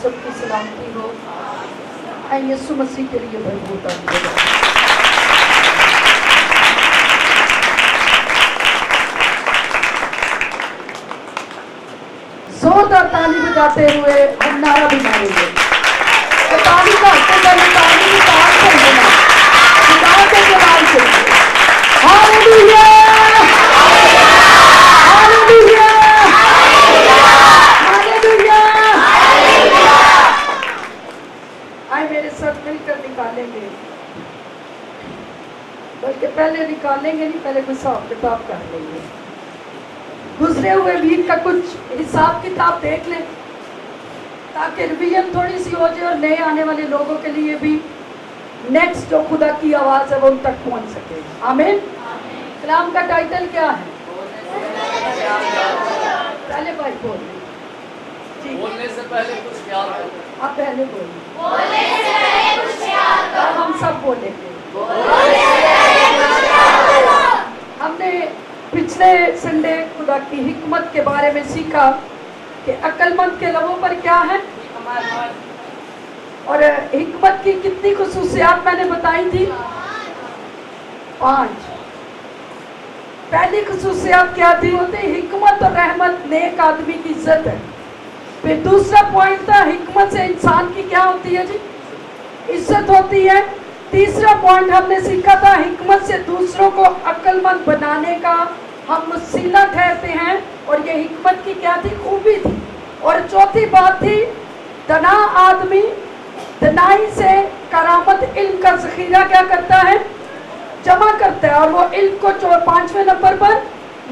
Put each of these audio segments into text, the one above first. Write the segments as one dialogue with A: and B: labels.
A: सबकी सलामती हो। यीशु मसीह के लिए भरपूर ताली। जोरदार ताली बजाते हुए हम नारा भी मारेंगे। तो ताली का पहले ताली की ताल से लेना, खुदा के जलाल से। Hallelujah, hallelujah, hallelujah. आए मेरे साथ मिलकर निकालेंगे, बल्कि पहले निकालेंगे नहीं, पहले कोई हिसाब किताब कर लेंगे। गुजरे हुए वीक का कुछ हिसाब किताब देख लें, ताकि रिवीजन थोड़ी सी हो जाए और नए आने वाले लोगों के लिए भी नेक्स्ट जो खुदा की आवाज़ है वो उन तक पहुंच सके। आमीन। कलाम का टाइटल क्या है? पहले भाई बोलिए।
B: बोलने से पहले कुछ ख्याल करो।
A: आप पहले बोलिए। बोलने से पहले कुछ ख्याल करो। हम सब बोलेंगे। हमने पिछले संडे खुदा की हिकमत के बारे में सीखा कि अक्लमंद के लबों पर क्या है, और हिकमत की कितनी खुसूसियात मैंने बताई थी? 5। पहली खुसूसियात क्या थी? होती हिकमत और रहमत नेक आदमी की इज्जत है। फिर दूसरा पॉइंट था हिकमत से इंसान की क्या होती है जी? इज्जत होती है। तीसरा पॉइंट हमने सीखा था हिकमत से दूसरों को अक्लमंद बनाने का हम वसीला ठहरते हैं, और ये हिकमत की क्या थी? खूबी थी। और चौथी बात थी दना आदमी दनाई से करामत इल्म का ज़ख़ीरा क्या करता है? जमा करता है, और वो इल्म को 5वें नंबर पर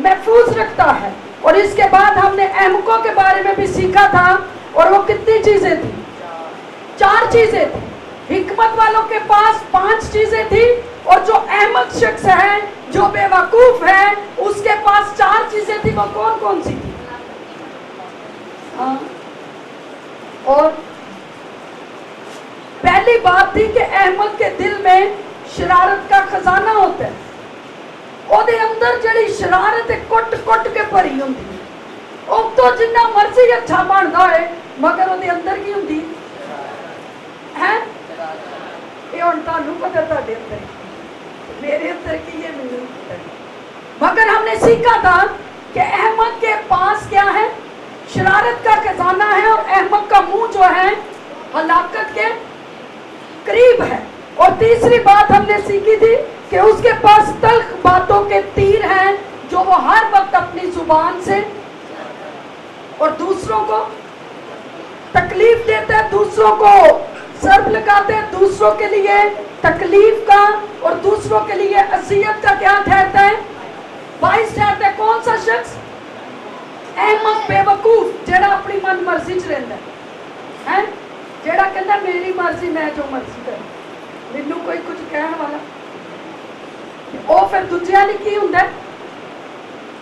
A: महफूज रखता है। और इसके बाद हमने अहमकों के बारे में भी सीखा था, और वो कितनी चीज़ें थी? 4 चीज़ें थी। हिकमत वालों के पास 5 चीज़ें थी, और जो अहमक शख्स है, जो बेवकूफ़ है, उसके पास 4 चीज़ें थी। वो कौन कौन सी थी? और पहली बात थी कि अहमद के दिल में शरारत का खजाना होता है। ओदे अंदर जड़ी शरारत कुट कुट के भरी होंदी, ओ तो जिन्ना मर्जी अच्छा बनदा है, मगर ओदे अंदर की होंदी है? ये हुण तुहानू पता, तुहाडे अंदर मेरे अंदर की ये नहीं पता। मगर हमने सीखा था कि अहमद के पास क्या है? शरारत का खजाना है, और अहमद का मुंह जो है हलाकत के करीब है। और तीसरी बात हमने सीखी थी कि उसके पास तल्ख बातों के तीर हैं, जो वो हर वक्त अपनी जुबान से और दूसरों को तकलीफ देता है, दूसरों को सर्फ लगाते हैं, दूसरों के लिए तकलीफ का और दूसरों के लिए असियत का क्या ठहरता है? बाइस ठहरता है। कौन सा शख्स? अहमद बेवकूफ, जेड़ा अपनी मन मर्जी च रहता है, जेड़ा कहता मेरी मर्जी, मैं जो मर्जी कर, मैनू कोई कुछ कहने वाला। वो फिर दूसरे लिए की होता है?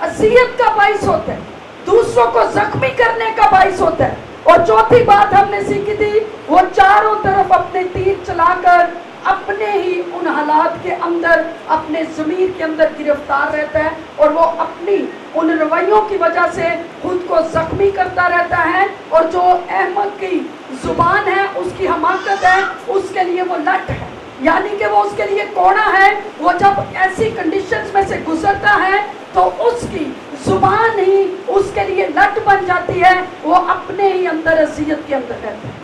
A: असियत का बाइस होता है, दूसरों को जख्मी करने का बाइस होता है। और चौथी बात हमने सीखी थी, वो चारों तरफ अपने तीर चलाकर अपने ही उन हालात के अंदर, अपने ज़मीर के अंदर गिरफ्तार रहता है, और वो अपनी उन रवैयों की वजह से खुद को जख्मी करता रहता है। और जो अहमद की जुबान है, उसकी हमाकत है, उसके लिए वो लट है, यानी कि वो उसके लिए कोड़ा है। वो जब ऐसी कंडीशंस में से गुजरता है तो उसकी जुबान ही उसके लिए लट बन जाती है, वो अपने ही अंदर अज़ियत के अंदर रहता है।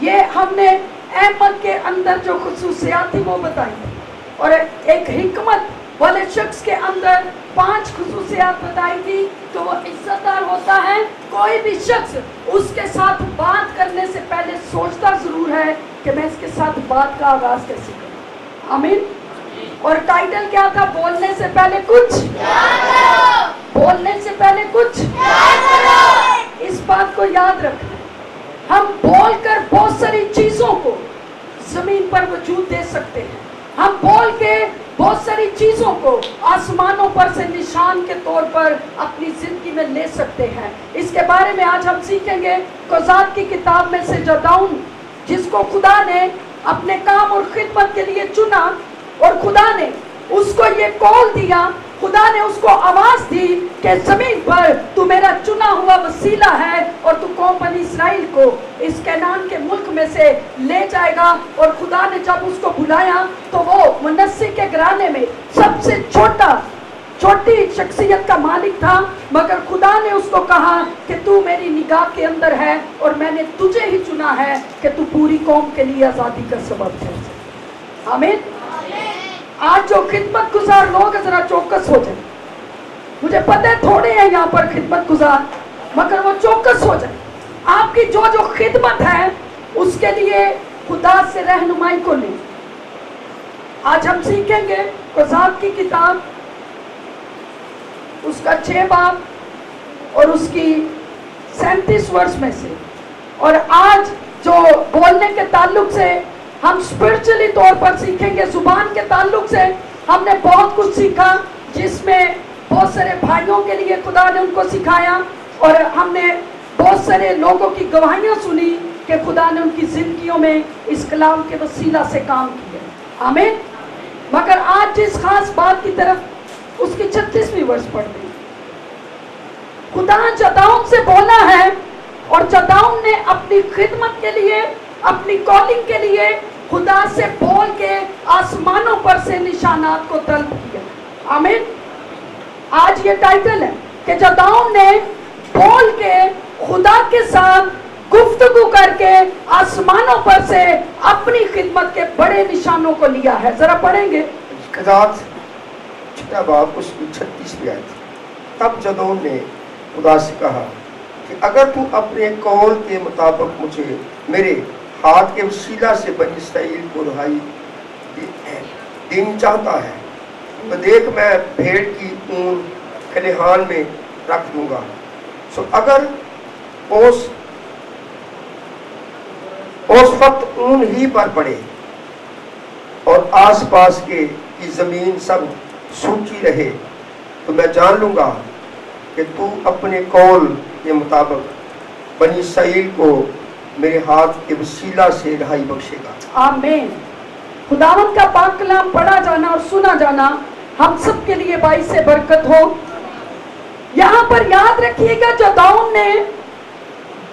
A: ये हमने अहमद के अंदर जो खुसूसियात थी वो बताई थी। और एक हिकमत वाले शख्स के अंदर 5 खुसूसियात बताई थी। तो वो इज्जतदार होता है। कोई भी शख्स उसके साथ बात करने से पहले सोचता जरूर है कि मैं इसके साथ बात का आगाज कैसे करूं। आमीन। और टाइटल क्या था? बोलने से पहले कुछ, बोलने से पहले कुछ। इस बात को याद रखना, हम बोलकर बहुत सारी चीजों को जमीन पर वजूद दे सकते हैं। हम बोल के बहुत सारी चीजों को आसमानों पर से निशान के तौर पर अपनी जिंदगी में ले सकते हैं। इसके बारे में आज हम सीखेंगे। कोज़ात की किताब में से जदाउन, जिसको खुदा ने अपने काम और खिदमत के लिए चुना, और खुदा ने उसको ये कॉल दिया खुदा ने उसको आवाज दी कि जमीन पर तू मेरा चुना हुआ वसीला है और तू कौम बनी इसराइल को इस कैनान के मुल्क में से ले जाएगा। और खुदा ने जब उसको बुलाया तो वो मनस्सी के घराने में सबसे छोटी शख्सियत का मालिक था, मगर खुदा ने उसको कहा कि तू मेरी निगाह के अंदर है और मैंने तुझे ही चुना है कि तू पूरी कौम के लिए आज़ादी का सबब है। आमीन। आज जो खिदमत गुजार लोग जरा चौकस हो जाए, मुझे पता है थोड़े हैं यहाँ पर खिदमत गुजार, मगर वो चौकस हो जाए। आपकी जो खिदमत है उसके लिए खुदा से रहनुमाई को लें। आज हम सीखेंगे कुरान की किताब उसका 6 बाब और उसकी 37 वर्ष में से। और आज जो बोलने के ताल्लुक से हम स्पिरिचुअली तौर पर सीखेंगे, जुबान के ताल्लुक से हमने बहुत कुछ सीखा, जिसमें बहुत सारे भाइयों के लिए खुदा ने उनको सिखाया और हमने बहुत सारे लोगों की गवाहियां सुनी कि खुदा ने उनकी जिंदगियों में इस कलाम के वसीला से काम किया। आमीन। मगर आज जिस खास बात की तरफ उसकी 36वीं वर्ष पड़ गई, खुदा जदाऊन से बोला है और जदाऊन ने अपनी खिदमत के लिए, अपनी कॉलिंग के लिए खुदा से बोल के आसमानों पर से निशानात को तलब किया। आमीन। आज ये टाइटल है कि जदाऊन ने बोल के खुदा के साथ गुफ्तगू करके आसमानों पर से अपनी खिदमत के बड़े निशानों को लिया है। जरा पढ़ेंगे
C: छठा बाब उसकी 36वीं आयत। तब जदोन ने खुदा से कहा कि अगर तू अपने कौल के मुताबिक मुझे मेरे हाथ के वसीला से बनी इसराइल को रिहाई देनी चाहता है तो देख मैं भेड़ की ऊन खलिहान में रख दूंगा। सो अगर ओस वक्त ऊन ही पर पड़े और आसपास की जमीन सब सूखी रहे तो मैं जान लूंगा कि तू अपने कौल के मुताबिक बनी इसराइल को मेरे हाथ के वसीला से रिहाई बख्शेगा।
A: आमीन। खुदावंद का पाक कलाम पढ़ा जाना और सुना जाना हम सब के लिए बाइस से बरकत हो। यहाँ पर याद रखिएगा, जदाऊन ने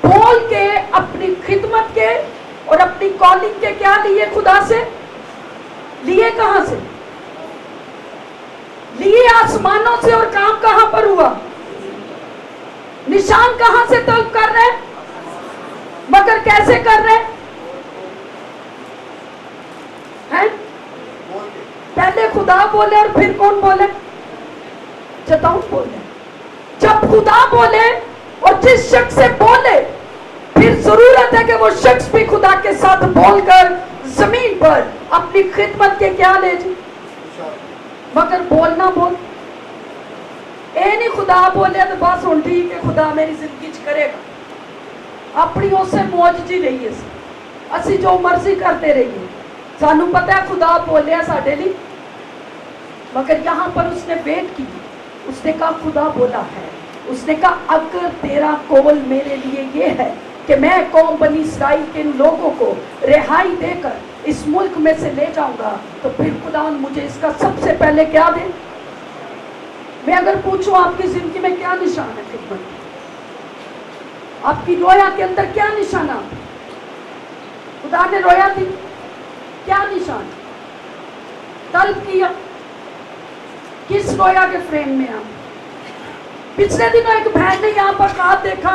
A: बोल के अपनी खिदमत के और अपनी कॉलिंग के क्या लिए? खुदा से लिए। कहां से लिए? आसमानों से। और काम कहां पर हुआ? निशान कहां से तलब कर रहे हैं? मगर कैसे कर रहे हैं? पहले खुदा बोले और फिर कौन बोले? जदाऊन बोले। जब खुदा बोले और जिस शख्स से बोले, फिर जरूरत है कि वो शख्स भी खुदा के साथ बोलकर जमीन पर अपनी खिदमत के क्या ले जाए। मगर बोलना बोल ए नहीं, खुदा बोले तो बस हुण ठीक है, खुदा मेरी जिंदगी च करेगा। अपनी उससे मौज जी रही है, असी जो मर्जी करते रहिए। सानू पता है खुदा बोलिया साडे लिए, मगर यहाँ पर उसने वेट की। उसने कहा खुदा बोला है। उसने कहा अगर तेरा कौल मेरे लिए ये है कि मैं कौम बनी इसराइल के लोगों को रिहाई देकर इस मुल्क में से ले जाऊंगा, तो फिर खुदा मुझे इसका सबसे पहले क्या दे। मैं अगर पूछूं आपकी जिंदगी में क्या निशान है खिदमत, आपकी रोया के अंदर क्या निशाना? खुदा ने रोया दी, क्या निशान तलब किया? किस रोया के फ्रेम में आप? पिछले दिनों एक बहन ने यहाँ पर कहा देखा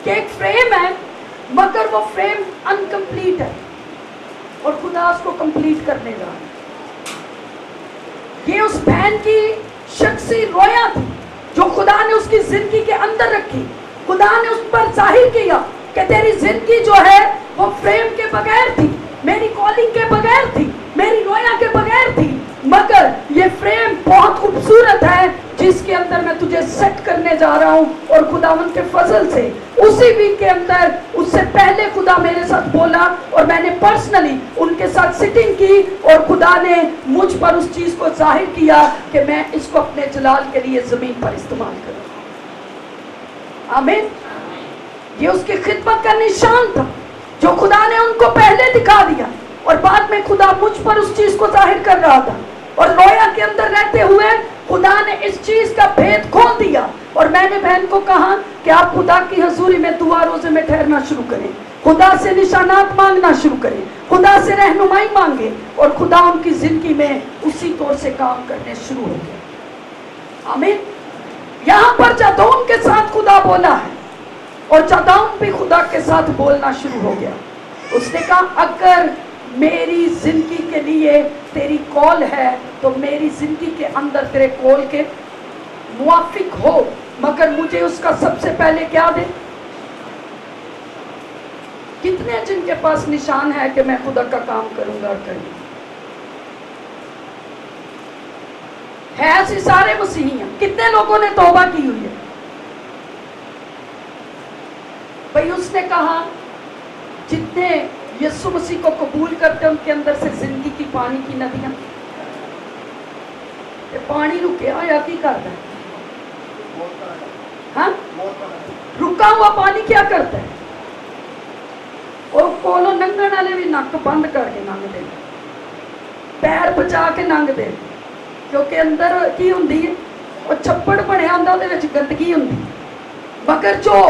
A: कि एक फ्रेम है, मगर वो फ्रेम अनकंप्लीट है और खुदा उसको कंप्लीट करने जा रहा है। ये उस बहन की शख्सी रोया थी जो खुदा ने उसकी जिंदगी के अंदर रखी। खुदा ने उस पर जाहिर किया कि तेरी जिंदगी जो है वो फ्रेम के बगैर थी, मेरी कॉलिंग के बगैर थी, मेरी रोया के बगैर थी, मगर ये फ्रेम बहुत खूबसूरत है जिसके अंदर मैं तुझे सेट करने जा रहा हूँ। और खुदावंद के फजल से उसी वीक के अंदर, उससे पहले खुदा मेरे साथ बोला और मैंने पर्सनली उनके साथ सिटिंग की और खुदा ने मुझ पर उस चीज को जाहिर किया कि मैं इसको अपने जलाल के लिए जमीन पर इस्तेमाल करूँ। आमीन। ये उसकी खिदमत का निशान था जो खुदा ने उनको पहले दिखा दिया और बाद में खुदा मुझ पर उस चीज को जाहिर कर रहा था। और रोया के अंदर रहते हुए खुदा ने इस चीज का भेद खोल दिया। और मैंने बहन को कहा कि आप खुदा की हजूरी में दुआ रोजे में ठहरना शुरू करें, खुदा से निशानात मांगना शुरू करें, खुदा से रहनुमाई मांगे, और खुदा उनकी जिंदगी में उसी तौर से काम करने शुरू हो गए। आमीन। यहाँ पर जादौन के साथ खुदा बोला है और जादौन भी खुदा के साथ बोलना शुरू हो गया। उसने कहा अगर मेरी जिंदगी के लिए तेरी कॉल है तो मेरी जिंदगी के अंदर तेरे कॉल के मुआफिक हो, मगर मुझे उसका सबसे पहले क्या दे। कितने जिनके पास निशान है कि मैं खुदा का काम करूंगा और करूंगा, है ऐसी सारे मसीहियां। कितने लोगों ने तौबा की हुई है। भाई उसने कहा जितने यीशु मसीह को कबूल करते हैं उनके अंदर से जिंदगी की पानी की नदियां। ये पानी रुके या की करता है? हाँ? रुका हुआ पानी क्या करता है? और कोलो नंगण वाले भी नक बंद करके लंघ दे, पैर बचा के लंघ दे, क्योंकि अंदर की हुंदी है और छप्पड़ बनया हुंदा, उहदे विच गंदगी हुंदी। मगर जो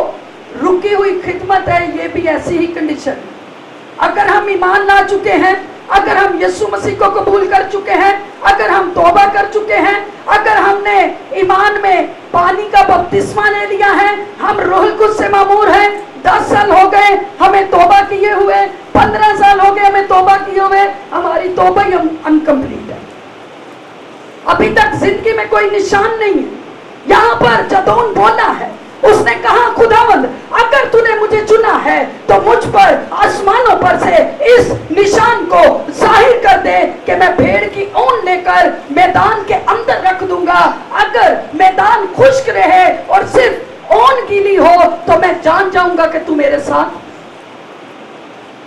A: रुकी हुई खिदमत है ये भी ऐसी ही कंडीशन है। अगर हम ईमान ला चुके हैं, अगर हम यीशु मसीह को कबूल कर चुके हैं, अगर हम तौबा कर चुके हैं, अगर हमने ईमान में पानी का बपतिस्मा ले लिया है, हम रूहुल कुद्स से मामूर हैं, 10 साल हो गए हमें तौबा किए हुए, 15 साल हो गए हमें तौबा किए हुए, हमारी तौबा ही अनकम्प्लीट है। अभी तक जिंदगी में कोई निशान नहीं है। यहाँ पर जादौन बोला है, उसने कहा खुदावंद अगर तूने मुझे चुना है तो मुझ पर आसमानों पर से इस निशान को जाहिर कर दे कि मैं भेड़ की ऊन लेकर मैदान के अंदर रख दूंगा। अगर मैदान खुश्क रहे और सिर्फ ऊन गीली हो तो मैं जान जाऊंगा कि तू मेरे साथ।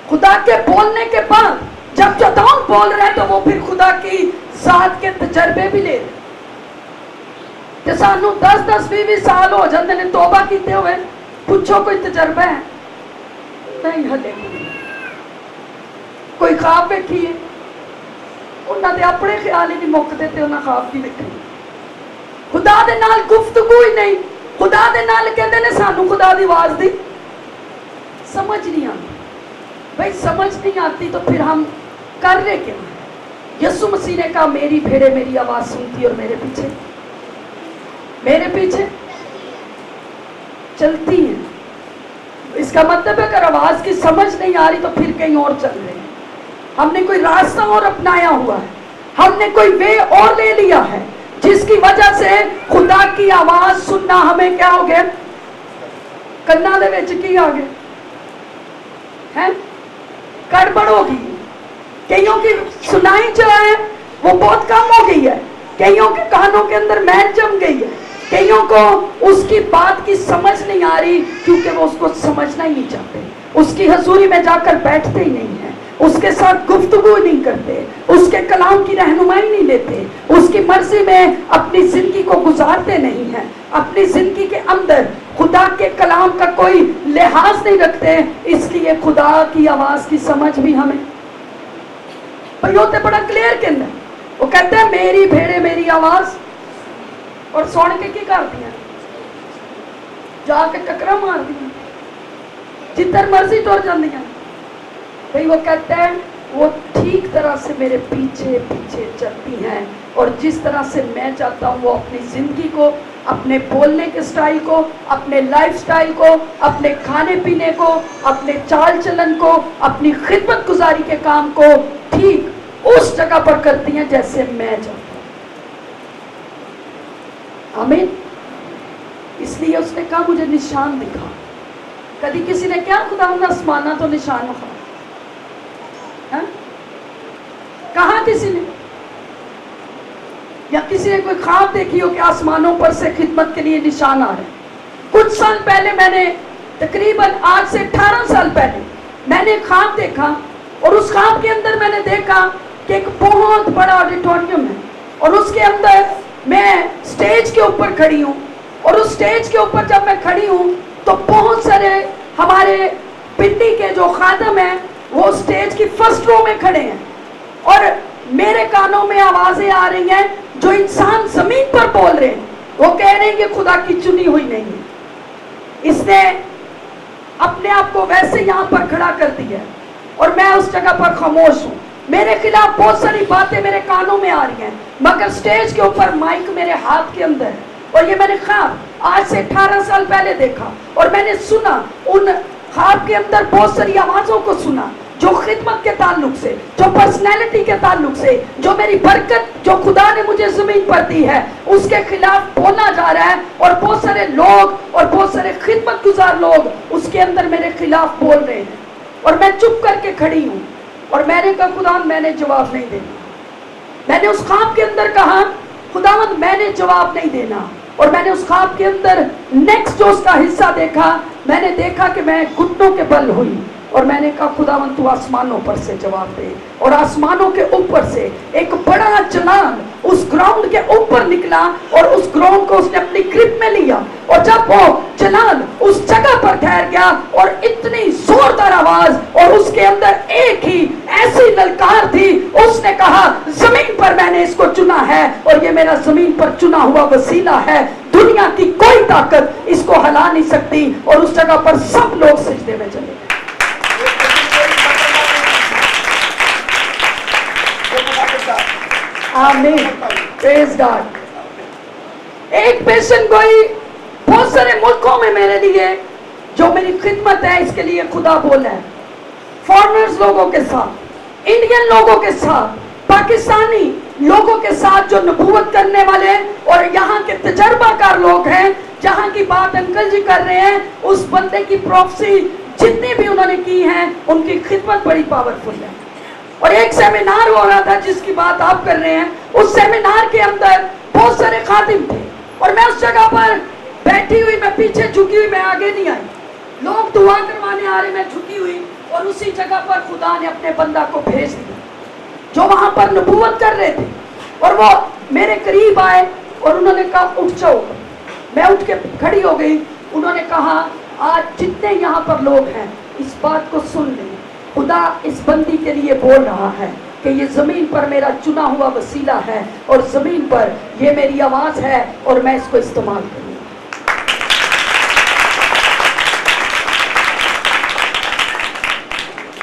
A: खुदा के बोलने के बाद जब जादौन बोल रहे तो वो फिर खुदा की जात के तजर्बे भी ले। सानू 10-10, 20 साल हो जाते ने तौबा कीते हुए, पूछो कोई तजर्बा है? नहीं हले कोई ख्वाब वेखिए, उन्होंने अपने ख्याल ही नहीं मुकते ते उन्हें ख्वाब की वेखे। खुदा दे नाल गुफ्तगू ही नहीं, खुदा दे नाल कहते ने सानू खुदा दी आवाज दी समझ नहीं आती। भाई समझ नहीं आती तो फिर हम कर रहे क्या? यीशु मसीह ने कहा मेरी भेड़ें मेरी आवाज सुनती और मेरे पीछे चलती है। इसका मतलब है अगर आवाज की समझ नहीं आ रही तो फिर कहीं और चल रहे हैं। हमने कोई रास्ता और अपनाया हुआ है, हमने कोई वे और ले लिया है जिसकी वजह से खुदा की आवाज सुनना हमें क्या हो गया? कन्ना दे विच की आ गया है, गड़बड़ हो गई। कईयों की सुनाई जो है वो बहुत कम हो गई है, कईयों के कानों के अंदर मैल जम गई है, कईयों को उसकी बात की समझ नहीं आ रही क्योंकि वो उसको समझना ही नहीं चाहते, उसकी हजूरी में जाकर बैठते ही नहीं है, उसके साथ गुफ्तगू नहीं करते, उसके कलाम की रहनुमाई नहीं लेते, उसकी मर्जी में अपनी जिंदगी को गुजारते नहीं हैं, अपनी जिंदगी के अंदर खुदा के कलाम का कोई लिहाज नहीं रखते। इसलिए खुदा की आवाज की समझ भी हमें भाई होते बड़ा क्लियर के अंदर वो कहते हैं मेरी भेड़े मेरी आवाज, और सुन के की कर दिया? जाके टकरा मार दिया, जिधर मर्जी तुर जांदियां। भाई वो कहते हैं वो ठीक तरह से मेरे पीछे पीछे चलती हैं और जिस तरह से मैं चाहता हूँ वो अपनी जिंदगी को, अपने बोलने के स्टाइल को, अपने लाइफ स्टाइल को, अपने खाने पीने को, अपने चाल चलन को, अपनी खिदमत गुजारी के काम को ठीक उस जगह पर करती हैं जैसे मैं चाहता हूँ। आमीन। इसलिए उसने कहा मुझे निशान दिखा। कभी किसी ने क्या खुदा आसमाना तो निशान दिखा? कहा किसी ने? या किसी ने कोई ख्वाब देखी हो कि आसमानों पर से खिदमत के लिए निशान आ रहे हैं? कुछ साल पहले मैंने, तकरीबन आज से 18 साल पहले मैंने एक ख्वाब देखा और उस ख्वाब के अंदर मैंने देखा कि एक बहुत बड़ा ऑडिटोरियम है और उसके अंदर मैं स्टेज के ऊपर खड़ी हूँ और उस स्टेज के ऊपर जब मैं खड़ी हूँ तो बहुत सारे हमारे पिंडी के जो खादम हैं वो स्टेज की फर्स्ट रो में खड़े हैं और मेरे कानों में आवाजें आ रही हैं जो इंसान जमीन पर बोल रहे हैं, वो कह रहे हैं कि खुदा की चुनी हुई नहीं है। इसने अपने आप को वैसे यहाँ पर खड़ा कर दिया है और मैं उस जगह पर खामोश हूँ। मेरे खिलाफ बहुत सारी बातें मेरे कानों में आ रही हैं, मगर स्टेज के ऊपर माइक मेरे हाथ के अंदर है और ये मैंने ख्वाब आज से 18 साल पहले देखा और मैंने सुना, उन ख्वाब के अंदर बहुत सारी आवाज़ों को सुना जो खिदमत के ताल्लुक से, जो पर्सनैलिटी के ताल्लुक से, जो मेरी बरकत जो खुदा ने मुझे ज़मीन पर दी है उसके खिलाफ बोला जा रहा है और बहुत सारे लोग और बहुत सारे खिदमत गुजार लोग उसके अंदर मेरे खिलाफ बोल रहे हैं और मैं चुप करके खड़ी हूँ। और मैंने कहा खुदा मैंने जवाब नहीं देना। मैंने उस ख्वाब के अंदर कहा खुदावंद मैंने जवाब नहीं देना। और मैंने उस ख्वाब के अंदर नेक्स्ट जो उसका हिस्सा देखा, मैंने देखा कि मैं घुटनों के बल हुई और मैंने कहा खुदावंद तू आसमानों पर से जवाब दे। और आसमानों के ऊपर से एक बड़ा जलाल उस ग्राउंड के ऊपर निकला और उस ग्राउंड को उसने अपनी ग्रिप में लिया और जब वो जलाल उस जगह पर ठहर गया और इतनी जोरदार आवाज और उसके अंदर एक ही ऐसी ललकार थी, उसने कहा जमीन पर मैंने इसको चुना है और ये मेरा जमीन पर चुना हुआ वसीला है, दुनिया की कोई ताकत इसको हिला नहीं सकती। और उस जगह पर सब लोग सजदे में चले गए। आमीन, प्रेज गॉड। एक पेशेंट गोई बहुत सारे मुल्कों में मेरे लिए जो मेरी खिदमत है इसके लिए खुदा बोला है, फॉरेनर्स लोगों के साथ, इंडियन लोगों के साथ, पाकिस्तानी लोगों के साथ जो नबूवत करने वाले और यहाँ के तजर्बाकार लोग हैं, जहाँ की बात अंकल जी कर रहे हैं, उस बंदे की प्रोफेसी जितनी भी उन्होंने की है उनकी खिदमत बड़ी पावरफुल है। और एक सेमिनार हो रहा था जिसकी बात आप कर रहे हैं, उस सेमिनार के अंदर बहुत सारे खादिम थे और मैं उस जगह पर बैठी हुई, मैं पीछे झुकी हुई, मैं आगे नहीं आई, लोग दुआ करवाने आ रहे, मैं झुकी हुई और उसी जगह पर खुदा ने अपने बंदा को भेज दिया जो वहां पर नबूवत कर रहे थे और वो मेरे करीब आए और उन्होंने कहा उठ जाओ। मैं उठ के खड़ी हो गई। उन्होंने कहा आज जितने यहाँ पर लोग हैं इस बात को सुन लें, खुदा इस बंदी के लिए बोल रहा है कि ये जमीन पर मेरा चुना हुआ वसीला है और जमीन पर ये मेरी आवाज है और मैं इसको इस्तेमाल करूंगा।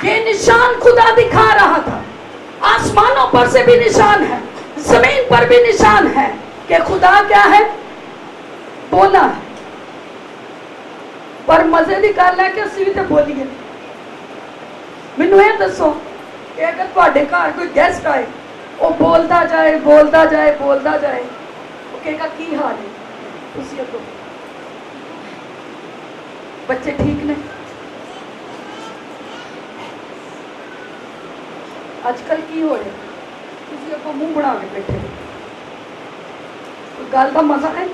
A: ये निशान खुदा दिखा रहा था, आसमानों पर से भी निशान है, जमीन पर भी निशान है कि खुदा क्या है, बोला है। पर मजे की गल है कि असीं भी तो बोलीए। मैनू ये दसो कि अगर तुहाडे घर कोई गेस्ट आए, वो बोलता जाए बोलता जाए बोलता जाए, वो कहेगा की हाल है, तुसीं अगों बच्चे ठीक ने? आजकल की हो रहा, तुसीं अगों मुंह बना के बैठे हो, कोई गल का मजा है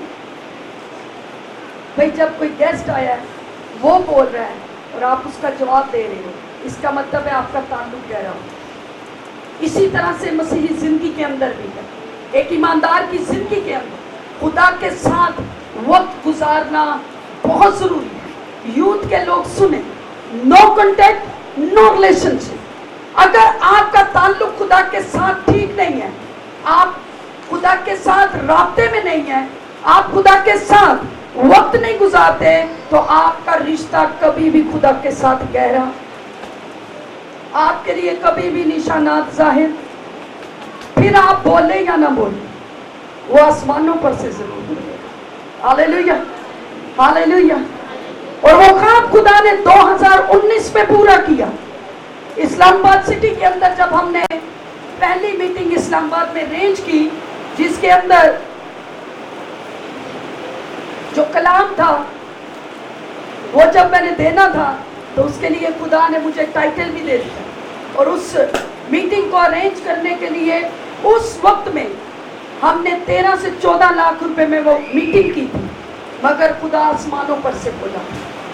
A: भाई। जब कोई गेस्ट आया है वो बोल रहा है और आप उसका जवाब दे रहे हो, इसका मतलब है आपका ताल्लुक गहरा हो। इसी तरह से मसीही जिंदगी के अंदर भी है, एक ईमानदार की जिंदगी के अंदर खुदा के साथ वक्त गुजारना बहुत जरूरी है। यूथ के लोग सुने, नो कॉन्टेक्ट नो रिलेशनशिप। अगर आपका ताल्लुक खुदा के साथ ठीक नहीं है, आप खुदा के साथ राब्ते में नहीं है, आप खुदा के साथ वक्त नहीं गुजारते, तो आपका रिश्ता कभी भी खुदा के साथ गहरा, आपके लिए कभी भी निशानात जाहिर, फिर आप बोले या ना बोले, वो आसमानों पर से जरूर मिलेगा। Hallelujah, hallelujah. और वो काम खुदा ने 2019 में पूरा किया। इस्लामाबाद सिटी के अंदर जब हमने पहली मीटिंग इस्लामाबाद में अरेंज की, जिसके अंदर जो कलाम था वो जब मैंने देना था तो उसके लिए खुदा ने मुझे टाइटल भी दे दिया। और उस मीटिंग को अरेंज करने के लिए उस वक्त में हमने 13 से 14 लाख रुपए में वो मीटिंग की थी, मगर खुदा आसमानों पर से बोला।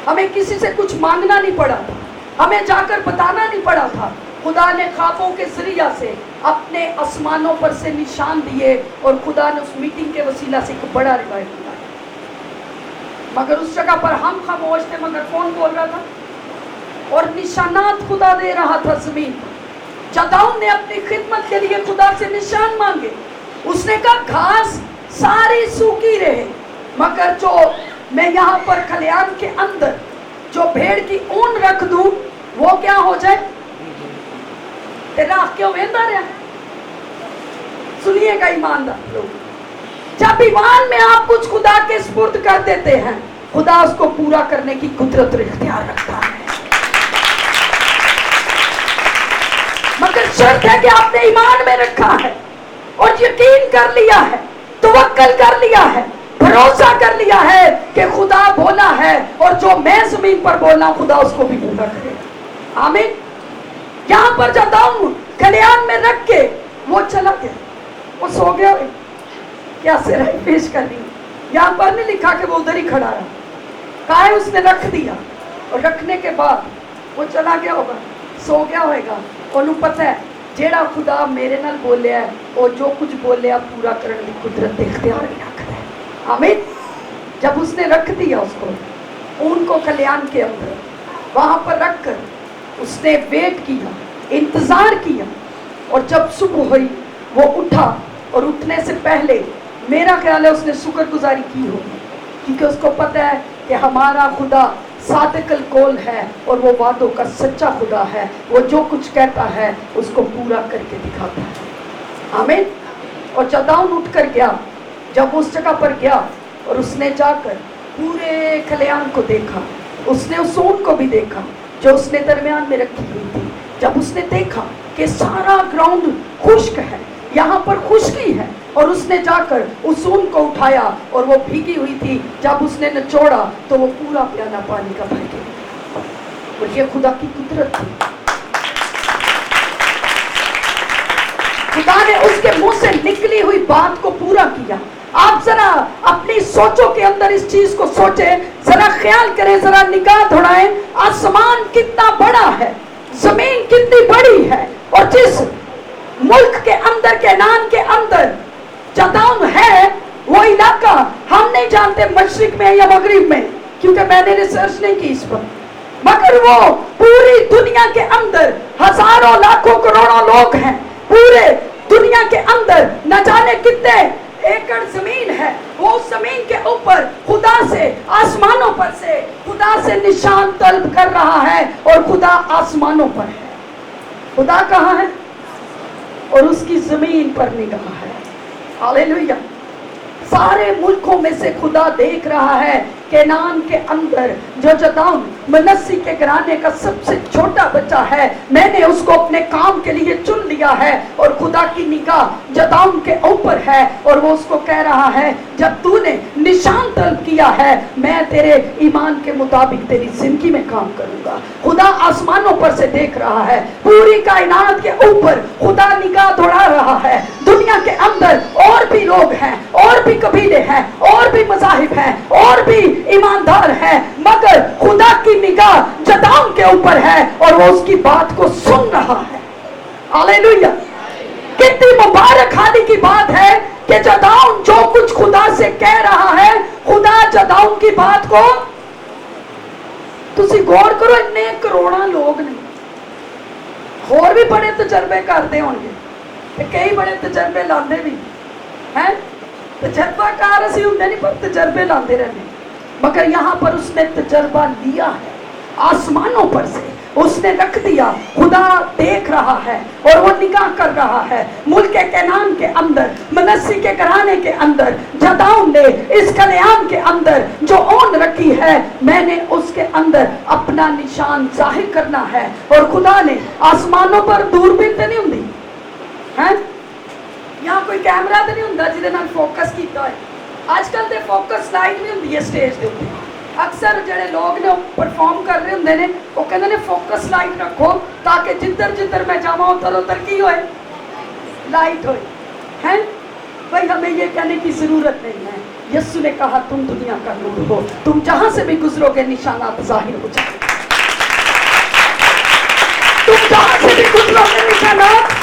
A: हमें किसी से कुछ मांगना नहीं पड़ा था, हमें जाकर बताना नहीं पड़ा था। खुदा ने ख्वाबों के जरिया से अपने आसमानों पर से निशान दिए और खुदा ने उस मीटिंग के वसीला से एक बड़ा रिवाइवल लाया। मगर उस जगह पर हम खामोश थे, मगर कौन बोल रहा था और निशानात खुदा दे रहा था जमीन पर। जदाऊन ने अपनी खिदमत के लिए खुदा से निशान मांगे। उसने कहा घास सारी सूखी रहे, मगर जो मैं यहाँ पर खलियान के अंदर जो भेड़ की ऊन रख दूं वो क्या हो जाए? तेरा क्यों वेंदा रहा? सुनिएगा ईमानदार लोग, जब ईमान में आप कुछ खुदा के सुपुर्द कर देते हैं, खुदा उसको पूरा करने की कुदरत और इख्तियार रखता है। मगर शर्त है कि आपने ईमान में रखा है और यकीन कर लिया है, तवक्कल कर लिया है, भरोसा कर लिया है कि खुदा बोला है और जो मैं जमीन पर बोलना खुदा उसको भी पूरा करेगा। आमीन। यहाँ पर जदाऊन खलियान में रख के वो चला गया, वो सो गया। क्या सिराई पेश कर दी? यहाँ पर नहीं लिखा कि वो उधर ही खड़ा रहा, कहा है उसने रख दिया और रखने के बाद वो चला गया होगा, सो गया होगा। ਉਹਨੂੰ पता है जेड़ा खुदा मेरे नाल बोलिया है और जो कुछ बोलिया पूरा करने की कुदरत इख्तियार भी रखता है। आमीन। जब उसने रख दिया उसको उनको खलियान के अंदर वहां पर रख कर उसने वेट किया, इंतजार किया, और जब सुबह हुई वो उठा और उठने से पहले मेरा ख्याल है उसने शुक्रगुजारी की होगी, क्योंकि उसको पता है कि हमारा खुदा सादिकुल कौल है और वो वादों का सच्चा खुदा है। वो जो कुछ कहता है उसको पूरा करके दिखाता है। आमीन। और जदाऊन उठ कर गया, जब उस जगह पर गया और उसने जाकर पूरे खलियान को देखा, उसने उस ऊन को भी देखा जो उसने दरमियान में रखी हुई थी। जब उसने देखा कि सारा ग्राउंड खुश्क है, यहाँ पर खुश्की है, और उसने जाकर उस ऊन को उठाया और वो भीगी हुई थी, जब उसने निचोड़ा तो वो पूरा प्याला पानी का भर गया। और ये खुदा की कुदरत थी। खुदा ने उसके मुंह से निकली हुई बात को पूरा किया। आप जरा अपनी सोचों के अंदर इस चीज को सोचे, जरा ख्याल करें, जरा निगाह दौड़ाएं, आसमान कितना बड़ा है, जमीन कितनी बड़ी है, और जिस मुल्क के अंदर, केनान के अंदर जदाऊन है, वो इलाका हम नहीं जानते मशरिक में या मगरिब में, क्योंकि मैंने रिसर्च नहीं की इस पर, मगर वो पूरी दुनिया के अंदर हजारों लाखों करोड़ों लोग हैं। पूरे दुनिया के अंदर न जाने कितने एकड़ जमीन है, वो उस जमीन के ऊपर खुदा से, आसमानों पर से खुदा से निशान तलब कर रहा है, और खुदा आसमानों पर है। खुदा कहाँ है? और उसकी जमीन पर निगाह है। हालेलुया। सारे मुल्कों में से खुदा देख रहा है। केनान के अंदर जो जदाऊन मनस्सी के घराने का सबसे छोटा बच्चा है, मैंने उसको अपने काम के लिए चुन लिया है, और खुदा की निगाह जदाऊन के ऊपर है, और वो उसको कह रहा है जब तूने निशान तलब किया है, मैं तेरे ईमान के मुताबिक तेरी जिंदगी में काम करूंगा। खुदा आसमानों पर से देख रहा है, पूरी कायनात के ऊपर खुदा निगाह दौड़ा रहा है। दुनिया के अंदर और भी लोग हैं, और भी कबीले हैं, और भी मज़ाहिब हैं, और भी ईमानदार है, मगर खुदा की निगाह जदाऊन के ऊपर है, और वो उसकी बात को सुन रहा है। हालेलुया। कितनी मुबारक हाली की बात है कि जदाऊन जो कुछ खुदा से कह रहा है, खुदा जदाऊन की बात को, तुसी गौर करो, इन्ने करोड़ा लोग ने, होर भी बड़े तजर्बे करते होंगे, कई बड़े तजर्बे लाते भी हैं। तजर्बाकार असी होंगे नहीं, पर तजर्बे लाते रहने, मगर यहाँ पर उसने तजर्बा लिया है। आसमानों पर से उसने रख दिया, खुदा देख रहा है और वो निगाह कर रहा है। मुल्क के केनान के अंदर, मनस्सी के घराने के अंदर, जदाऊन ने इस खलियान के अंदर जो ओन रखी है, मैंने उसके अंदर अपना निशान जाहिर करना है। और खुदा ने आसमानों पर दूरबीन तो नहीं होंगी है, यहाँ कोई कैमरा तो नहीं होंगे जिहदे नाल फोकस किया है। आजकल तो फोकस लाइट भी होंगी है स्टेज के उत्ते। अक्सर जिहड़े लोग ने परफॉर्म कर रहे होंगे ने, वो कहते ने फोकस लाइट रखो ताकि जिधर जिधर मैं जावा उधर उधर की होए, लाइट होए हैं। भाई हमें ये कहने की जरूरत नहीं है। यीशु ने कहा तुम दुनिया का नूर हो, तुम जहां से भी गुजरोगे निशानात जाहिर हो जाएंगे। तुम जहां से भी गुजरोगे निशानात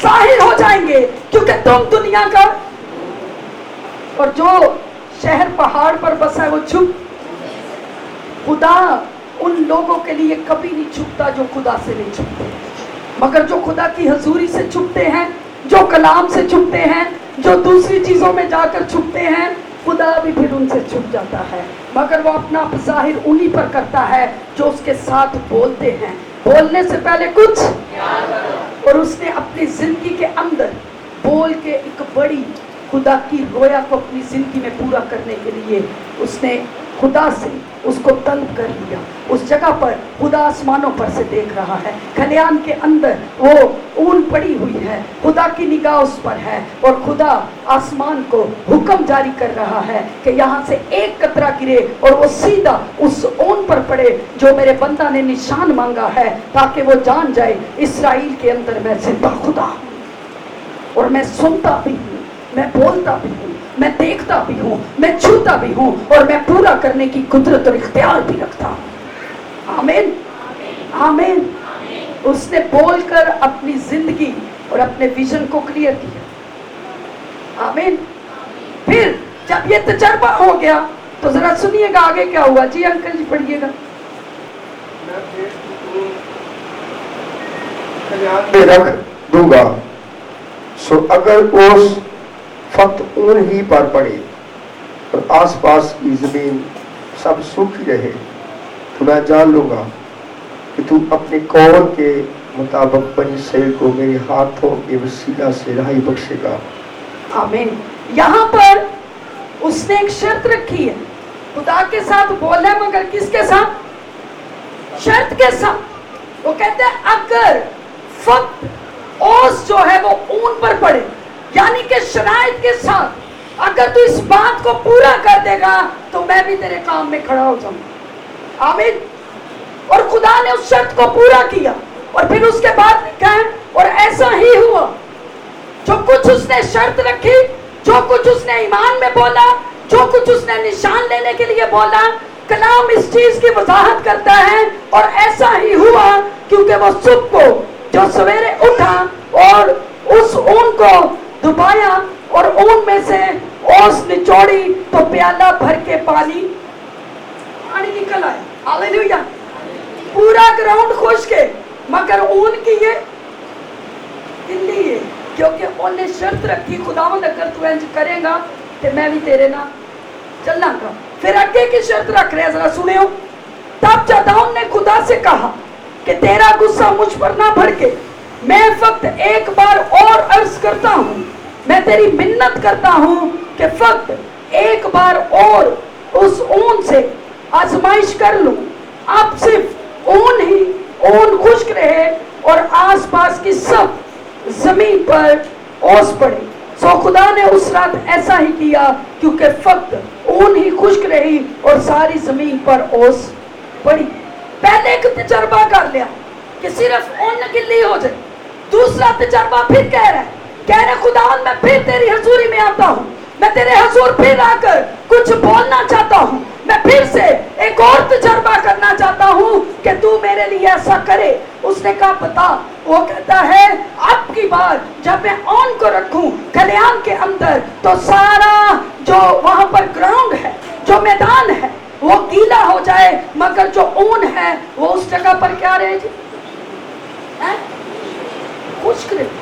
A: जाहिर हो जाएंगे, क्योंकि तुम दुनिया का, और जो शहर पहाड़ पर बसा है वो छुप, खुदा उन लोगों के लिए कभी नहीं छुपता जो खुदा से नहीं छुपते। मगर जो खुदा की हजूरी से छुपते हैं, जो कलाम से छुपते हैं, जो दूसरी चीजों में जाकर छुपते हैं, खुदा भी फिर उनसे छुप जाता है। मगर वो अपना जाहिर उन्हीं पर करता है जो उसके साथ बोलते हैं। बोलने से पहले कुछ, और उसने अपनी जिंदगी के अंदर बोल के एक बड़ी खुदा की रोया को अपनी जिंदगी में पूरा करने के लिए उसने खुदा से उसको तलब कर लिया। उस जगह पर खुदा आसमानों पर से देख रहा है, खलियान के अंदर वो ऊन पड़ी हुई है, खुदा की निगाह उस पर है, और खुदा आसमान को हुक्म जारी कर रहा है कि यहाँ से एक कतरा गिरे और वो सीधा उस ऊन पर पड़े जो मेरे बंदा ने निशान मांगा है, ताकि वो जान जाए इस्राएल के अंदर मैं जिंदा खुदा हूँ, और मैं सुनता भी हूँ, मैं बोलता भी हूँ, मैं देखता भी हूँ, मैं छूता भी हूँ, और मैं पूरा करने की कुदरत और इख्तियार भी रखता हूँ। आमीन, आमीन। उसने बोलकर अपनी जिंदगी और अपने विजन को क्लियर किया। आमीन। फिर जब ये तजर्बा हो गया तो जरा सुनिएगा आगे क्या हुआ। जी अंकल जी पढ़िएगा।
C: मैं रख दूंगा, सो अगर उस फक्त ऊन ही पर पड़े और आसपास की जमीन सब सूखी रहे, तो मैं जान लूंगा कि तू अपने कौल के मुताबिक बनी इसराइल को मेरे हाथों के वसीला से राही बख्शेगा।
A: आमीन। यहाँ पर उसने एक शर्त रखी है, खुदा के साथ बोला है, मगर किसके साथ? शर्त के साथ। वो कहते हैं अगर फक्त ओस जो है वो ऊन पर पड़े, यानी कि शराइत के साथ अगर तू इस बात को पूरा कर देगा तो मैं भी तेरे काम में खड़ा हो जाऊंगा। आमीन। और खुदा ने उस शर्त को पूरा किया, और फिर उसके बाद लिखा है और ऐसा ही हुआ। जो कुछ उसने शर्त रखी, जो कुछ उसने ईमान में बोला, जो कुछ उसने निशान लेने के लिए बोला, कलाम इस चीज की वजाहत करता है, और ऐसा ही हुआ क्योंकि वो सुबह को जो सवेरे उठा और उस ऊन को दबाया और ऊन में से ओस निचोड़ी तो प्याला भर के पानी निकल आया। हालेलुया। पूरा ग्राउंड खुश के, मगर ऊन की ये गिल्ली है, क्योंकि उन्हें शर्त रखी खुदावंद अगर तू इंज करेगा तो मैं भी तेरे ना चलांगा। फिर आगे की शर्त रख रहे, जरा सुनियो। तब जदाऊन ने खुदा से कहा कि तेरा गुस्सा मुझ पर ना भड़के, मैं फक्त एक बार और अर्ज करता हूँ, मैं तेरी मिन्नत करता हूँ कि फक्त एक बार और उस ऊन से आजमाइश कर लूं। अब सिर्फ ऊन ही ऊन खुश्क रहे और आसपास की सब जमीन पर ओस पड़े। सो खुदा ने उस रात ऐसा ही किया, क्योंकि फक्त ऊन ही खुश्क रही और सारी जमीन पर ओस पड़ी। पहले एक तजर्बा कर लिया कि सिर्फ ऊन गिल्ली हो जाए। दूसरा तजर्बा फिर कह रहा खुदावंद मैं फिर तेरी हजूरी में आता हूँ, मैं तेरे हजूर फिर आकर कुछ बोलना चाहता हूँ, मैं फिर से एक और तजर्बा करना चाहता हूँ कि तू मेरे लिए ऐसा करे। उसने कहा बता। वो कहता है अब की बार जब मैं ऑन को रखूं खलियान के अंदर, तो सारा जो वहां पर ग्राउंड है, जो मैदान है, वो गीला हो जाए, मगर जो ऊन है वो उस जगह पर क्या रहे जी? खुश्क रहे।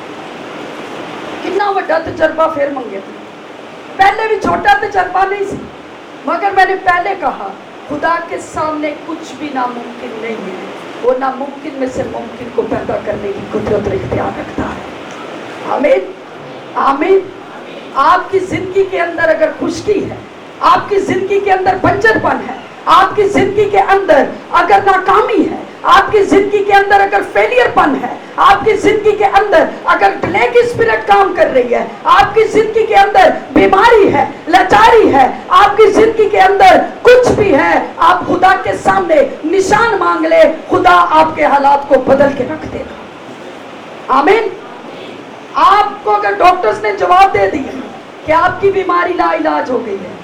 A: कितना बड़ा तजर्बा फिर मंगे। पहले भी छोटा तजर्बा नहीं सी, मगर मैंने पहले कहा खुदा के सामने कुछ भी नामुमकिन नहीं है। वो नामुमकिन में से मुमकिन को पैदा करने की कुदरत और इख्तियार रखता है। आमीन, आमीन। आपकी जिंदगी के अंदर अगर खुशकी है, आपकी जिंदगी के अंदर बंजरपन है, आपकी जिंदगी के अंदर अगर नाकामी है, आपकी जिंदगी के अंदर अगर फेलियरपन है, आपकी जिंदगी के अंदर अगर डिले की स्पिरिट काम कर रही है, आपकी जिंदगी के अंदर बीमारी है, लाचारी है, आपकी जिंदगी के अंदर कुछ भी है, आप खुदा के सामने निशान मांग ले, खुदा आपके हालात को बदल के रख देगा। आमीन। आपको अगर डॉक्टर्स ने जवाब दे दिया कि आपकी बीमारी लाइलाज हो गई है,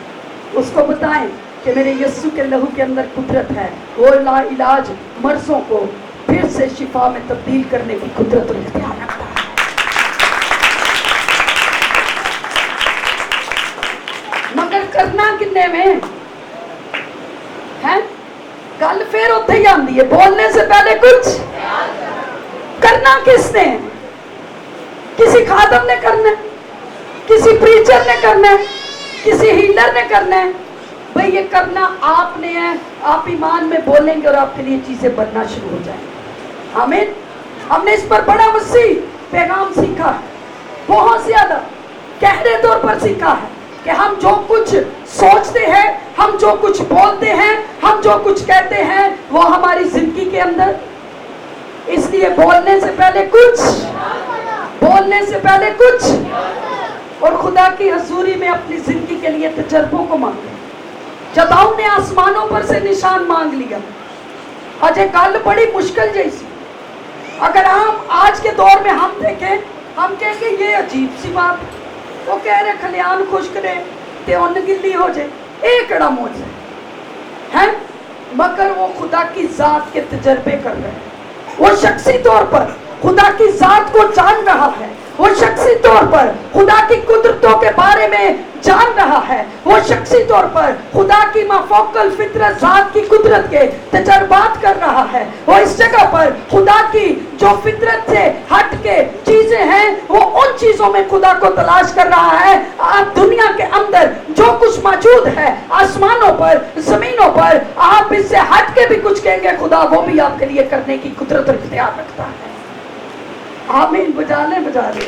A: उसको बताएं कि मेरे यीशु के लहू के अंदर कुदरत है, वो लाइलाज मर्जों को फिर से शिफा में तब्दील करने की कुदरत और इख्तियार रखता है। मगर करना किन्ने में है? गल फिर उत्थे ही आंदी है, बोलने से पहले कुछ। करना किसने है? किसी खादम ने करना है, किसी प्रीचर ने करना है, किसी हीलर ने करना है? भाई ये करना आपने है। आप ईमान में बोलेंगे और आपके लिए चीजें बनना शुरू हो जाएंगी। आमीन। हमने इस पर बड़ा वसी पैगाम सीखा है, बहुत ज्यादा गहरे तौर पर सीखा है कि हम जो कुछ सोचते हैं, हम जो कुछ बोलते हैं, हम जो कुछ कहते हैं, वो हमारी जिंदगी के अंदर। इसलिए बोलने से पहले कुछ, बोलने से पहले कुछ, और खुदा की हजूरी में अपनी जिंदगी के लिए तजर्बों को मांगे। जदाऊ ने आसमानों पर से निशान मांग लिया। अजय गल बड़ी मुश्किल जैसी। अगर हम आज के दौर में हम देखें, हम कहेंगे ये अजीब सी बात। वो कह रहे खलियान खुश्क रहे ते उन्न गिल्ली हो जाए, एक कड़ा मोज है, मगर वो खुदा की जात के तजर्बे कर रहे हैं। वो शख्सी तौर पर खुदा की जात को जान रहा है, वो शख्सी तौर पर खुदा की कुदरतों के बारे में जान रहा है, वो शख्सी तौर पर खुदा की माफौकल फितरत जात की कुदरत के तजर्बात कर रहा है। वो इस जगह पर खुदा की जो फितरत से हट के चीजें हैं, वो उन चीजों में खुदा को तलाश कर रहा है। आप दुनिया के अंदर जो कुछ मौजूद है, आसमानों पर, जमीनों पर, आप इससे हट के भी कुछ कहेंगे, खुदा वो भी आपके लिए करने की कुदरत और इख्तियार रखता है। आमीन। बजा ले, बजा ले।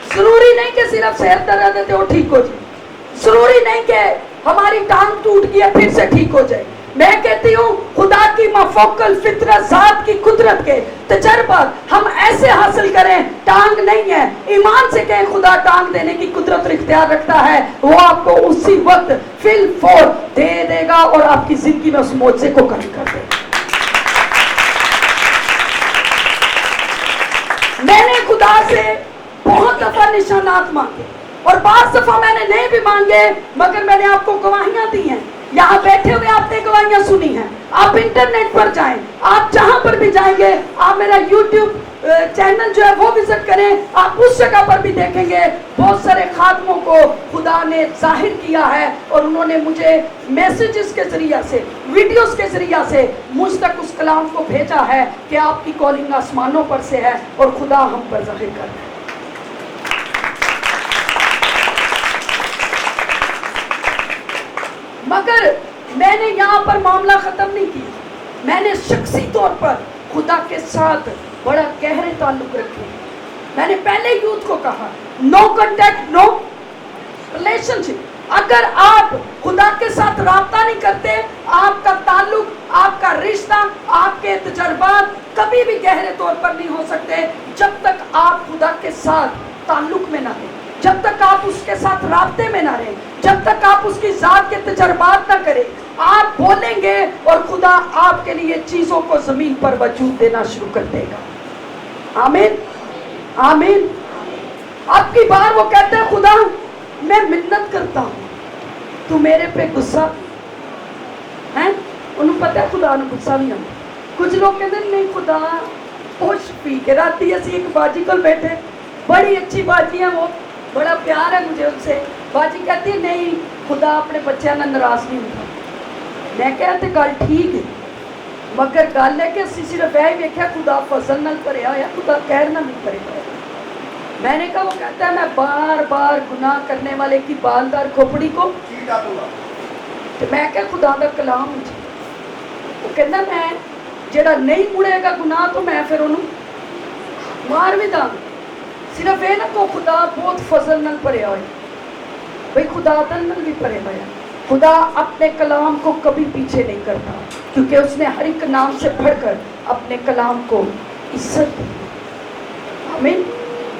A: जरूरी नहीं कि सिर्फ सेहत दर्द है तो ठीक हो जाए, जरूरी नहीं कि हमारी टांग टूट गई फिर से ठीक हो जाए। मैं कहती हूँ खुदा की माफौकल फितरत जात की कुदरत के तजर्बा हम ऐसे हासिल करें, टांग नहीं है, ईमान से कहें खुदा टांग देने की कुदरत और इख्तियार रखता है। वो आपको उसी वक्त फिल फोर दे देगा और आपकी जिंदगी में उस मोजे को कम कर देगा। मैंने खुदा से बहुत दफा निशानात मांगे और बात दफा मैंने नहीं भी मांगे, मगर मैंने आपको गवाहियां दी हैं। यहाँ बैठे हुए आपने गवाहियां सुनी हैं। आप इंटरनेट पर जाएं, आप जहां पर भी जाएंगे, आप मेरा YouTube चैनल जो है वो विजिट करें, आप उस जगह पर भी देखेंगे बहुत सारे खादमों को खुदा ने जाहिर किया है और उन्होंने मुझे मैसेजेस के जरिए से, वीडियोस के जरिए से मुझ तक उस कलाम को भेजा है कि आपकी कॉलिंग आसमानों पर से है और खुदा हम पर जाहिर कर रहा है। मगर मैंने यहाँ पर मामला खत्म नहीं किया। मैंने शख्सी तौर पर खुदा के साथ बड़ा गहरे ताल्लुक रखे। मैंने पहले यूथ को कहा, नो कांटेक्ट नो रिलेशनशिप। अगर आप खुदा के साथ राब्ता नहीं करते, आपका ताल्लुक, आपका रिश्ता, आपके तजर्बात कभी भी गहरे तौर पर नहीं हो सकते जब तक आप खुदा के साथ ताल्लुक में ना रहें, जब तक आप उसके साथ राब्ते में ना रहें, जब तक आप उसकी जात के तजर्बात ना करें। आप बोलेंगे और खुदा आपके लिए चीजों को जमीन पर वजूद देना शुरू कर देगा। आमीन, आमीन। अब की बार वो कहते हैं खुदा मैं मिन्नत करता हूँ, तू मेरे पे गुस्सा है। उन्हें पता है खुदा ने गुस्सा नहीं आता। कुछ लोग कहते नहीं खुदा खुश पी के राती असी एक बाजी को बैठे, बड़ी अच्छी बाजी है, वो बड़ा प्यार है मुझे उनसे। बाजी कहती है नहीं खुदा अपने बच्चों ने नाराज नहीं होता। मैं कहते गल ठीक है, मगर गल है कि असी सिर्फ यह वेख्या खुदा फजल नाल भरिया होया, खुदा कहर नाल नहीं भरिया। मैंने कहा, वो कहता है मैं बार बार गुनाह करने वाले की बालदार खोपड़ी को, तो मैं क्या खुदा का कलाम मुझे, वो कहता मैं जेड़ा नहीं मुड़ेगा गुनाह तो मैं फिर उन्होंने मार भी दांगा। सिर्फ ये ना को खुदा बहुत फजल नाल भरिया होया, भाई खुदा दल नाल भी भरे होया। खुदा अपने कलाम को कभी पीछे नहीं करता, क्योंकि उसने हर एक नाम से बढ़कर अपने कलाम को इज्जत दी। आमीन।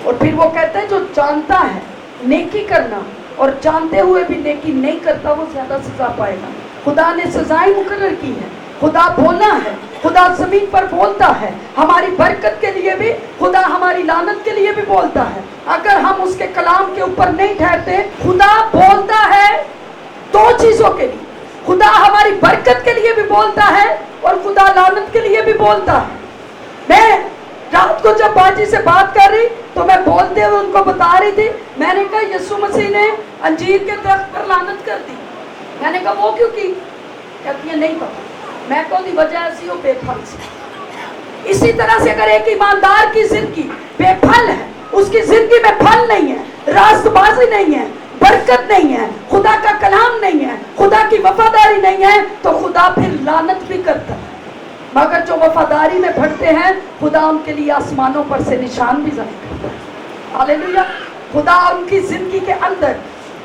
A: और फिर वो कहता है जो जानता है नेकी करना और जानते हुए भी नेकी नहीं करता, वो ज्यादा सजा पाएगा। खुदा ने सजाएं मुकर्रर की है, खुदा बोला है, खुदा जमीन पर बोलता है, हमारी बरकत के लिए भी, खुदा हमारी लानत के लिए भी बोलता है। अगर हम उसके कलाम के ऊपर नहीं ठहरते, खुदा बोलता है दो चीजों के लिए, खुदा हमारी बरकत के लिए भी बोलता है और खुदा लानत के लिए भी बोलता है। मैं रात को जब बाजी से बात कर रही तो मैं बोलते हुए उनको बता रही थी, मैंने कहा यीशु मसीह ने अंजीर के दरख्त पर लानत कर दी। मैंने कहा वो क्यों की? कहती है नहीं पता। मैकों की वजह से वो बेफल से। इसी तरह से अगर एक ईमानदार की जिंदगी बेफल है, उसकी जिंदगी में फल नहीं है, रास्तबाजी नहीं है, बरकत नहीं है, खुदा का कलाम नहीं है, खुदा की वफादारी नहीं है, तो खुदा फिर लानत भी करता है। मगर जो वफादारी में बढ़ते हैं, खुदा उनके लिए आसमानों पर से निशान भी जाहिर करता है। हालेलुया। खुदा उनकी जिंदगी के अंदर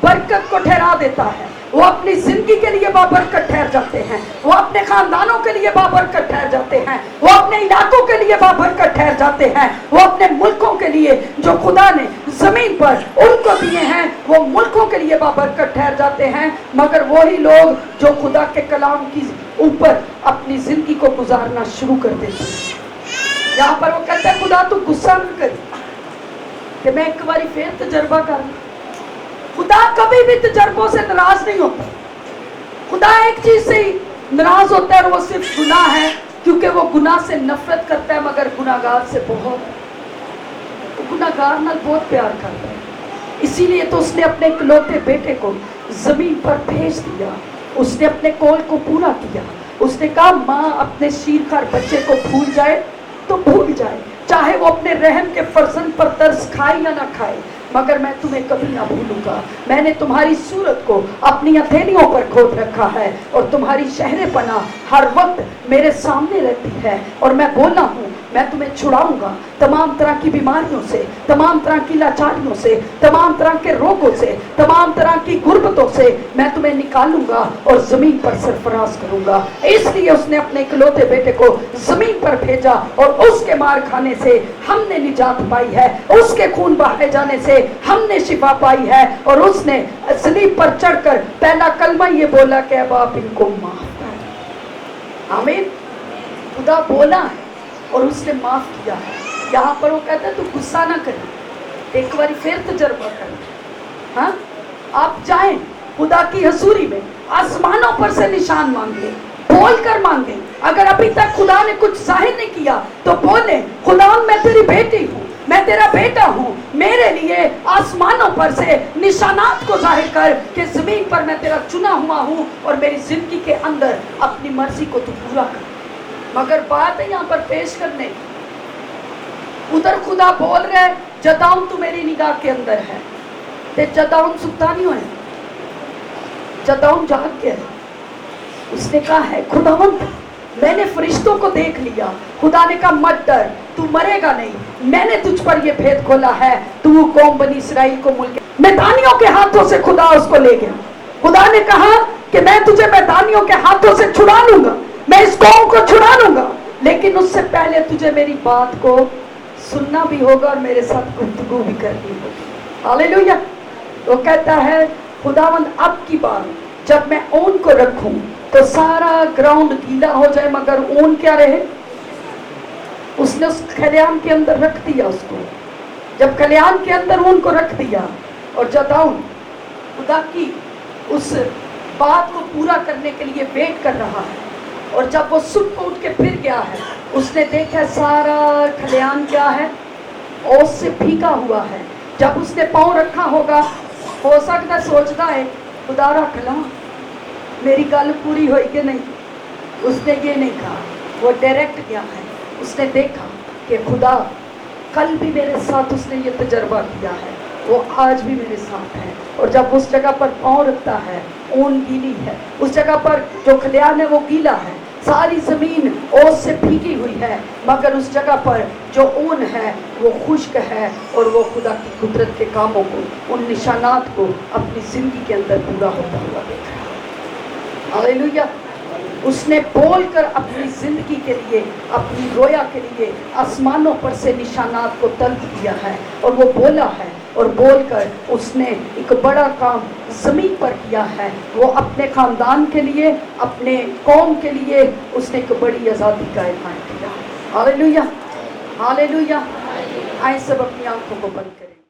A: बरकत को ठहरा देता है। वो अपनी जिंदगी के लिए बाबरकत ठहर जाते हैं, वो अपने खानदानों के लिए बाबरकत ठहर जाते हैं, वो अपने इलाकों के लिए बाबरकत ठहर जाते हैं, वो अपने मुल्कों के लिए जो खुदा ने जमीन पर उनको दिए हैं, वो मुल्कों के लिए बाबरकत ठहर जाते हैं। मगर वही लोग जो खुदा के कलाम की ऊपर अपनी जिंदगी को गुजारना शुरू कर देते हैं। यहाँ पर वो कहते हैं खुदा तू गुस्सा न कर कि मैं एक बार फिर तजर्बा कर। खुदा कभी भी तजर्बों से नाराज नहीं होता। खुदा एक चीज से ही नाराज होता है और वो सिर्फ गुनाह है, क्योंकि वो गुनाह से नफरत करता है, मगर गुनाहगार से बहुत गुनाहगार नाल बहुत प्यार करता है। इसीलिए तो उसने अपने इकलौते बेटे को जमीन पर भेज दिया। उसने अपने कौल को पूरा किया। उसने कहा माँ अपने शीरखार बच्चे को भूल जाए तो भूल जाए, चाहे वो अपने रहम के फर्जंद पर तरस खाए या ना खाए, मगर मैं तुम्हें कभी ना भूलूंगा। मैंने तुम्हारी सूरत को अपनी हथेलियों पर खोद रखा है और तुम्हारी शहर पना हर वक्त मेरे सामने रहती है। और मैं बोला हूँ मैं तुम्हें छुड़ाऊंगा तमाम तरह की बीमारियों से, तमाम तरह की लाचारियों से, तमाम तरह के रोगों से, तमाम तरह की गुर्बतों से मैं तुम्हें निकालूंगा और जमीन पर सरफराज करूंगा। इसलिए उसने अपने इकलौते बेटे को जमीन पर भेजा और उसके मार खाने से हमने निजात पाई है, उसके खून बहाए जाने से हमने शिफा पाई है। और उसने सलीब पर चढ़कर पहला कलमा ये बोला कि अब आप इनको माफ कर। आमीन। खुदा बोला है और उसने माफ किया है। यहाँ पर वो कहता है तू गुस्सा ना कर, एक बार फिर तजर्बा कर। हाँ, आप जाएं खुदा की हजूरी में, आसमानों पर से निशान मांगे, बोल कर मांगे। अगर अभी तक खुदा ने कुछ जाहिर नहीं किया तो बोले खुदा मैं तेरी बेटी हूँ, मैं तेरा बेटा हूँ, मेरे लिए आसमानों पर से निशानात को जाहिर कर कि जमीन पर मैं तेरा चुना हुआ हूँ और मेरी जिंदगी के अंदर अपनी मर्जी को तू पूरा कर। मगर बात है यहाँ पर पेश करने, उधर खुदा बोल रहे जदाउन तू मेरी निगाह के अंदर है, ते जदाउन सुता नहीं होया, जदाउन जाग के है। उसने कहा है खुदावंत मैंने फरिश्तों को देख लिया। खुदा ने कहा मत डर, तू मरेगा नहीं, मैंने तुझ पर यह भेद खोला है, तू कौम बनी इसराइल को मुल्क मैदानियों के हाथों से खुदा उसको ले गया। खुदा ने कहा कि मैं तुझे मैदानियों के हाथों से छुड़ा लूंगा, मैं इस कौम को छुड़ा लूंगा, लेकिन उससे पहले तुझे मेरी बात को सुनना भी होगा और मेरे साथ गुफ्तगू भी करनी होगी। हालेलुया। वो कहता है खुदावंद अब की बार जब मैं ऊन को रखूं तो सारा ग्राउंड गीला हो जाए मगर ऊन क्या रहे। उसने उस खलियान के अंदर रख दिया उसको। जब खलियान के अंदर ऊन को रख दिया और जदाउन खुदा की उस बात को पूरा करने के लिए वेट कर रहा है, और जब वो सुबह को उठ के फिर गया है, उसने देखा सारा खलियान क्या है, ओस से भीगा हुआ है। जब उसने पाँव रखा होगा, हो सकता सोचता है खुदा रख ला, मेरी गल पूरी होई कि नहीं। उसने ये नहीं कहा, वो डायरेक्ट गया है। उसने देखा कि खुदा कल भी मेरे साथ उसने ये तजर्बा किया है, वो आज भी मेरे साथ है। और जब उस जगह पर पाँव रखता है, ऊन गीली है, उस जगह पर जो खलियान है वो गीला है, सारी जमीन ओस से भीगी हुई है, मगर उस जगह पर जो ऊन है वो खुश्क है। और वो खुदा की कुदरत के कामों को, उन निशानात को अपनी जिंदगी के अंदर पूरा होता हुआ देख रहा है। हालेलुया। उसने बोलकर अपनी जिंदगी के लिए, अपनी रोया के लिए आसमानों पर से निशानात को तलब किया है, और वो बोला है और बोलकर उसने एक बड़ा काम ज़मीन पर किया है। वो अपने ख़ानदान के लिए, अपने कौम के लिए उसने एक बड़ी आज़ादी का ऐलान किया। Hallelujah, hallelujah. आइए सब अपनी आंखों को बंद करें।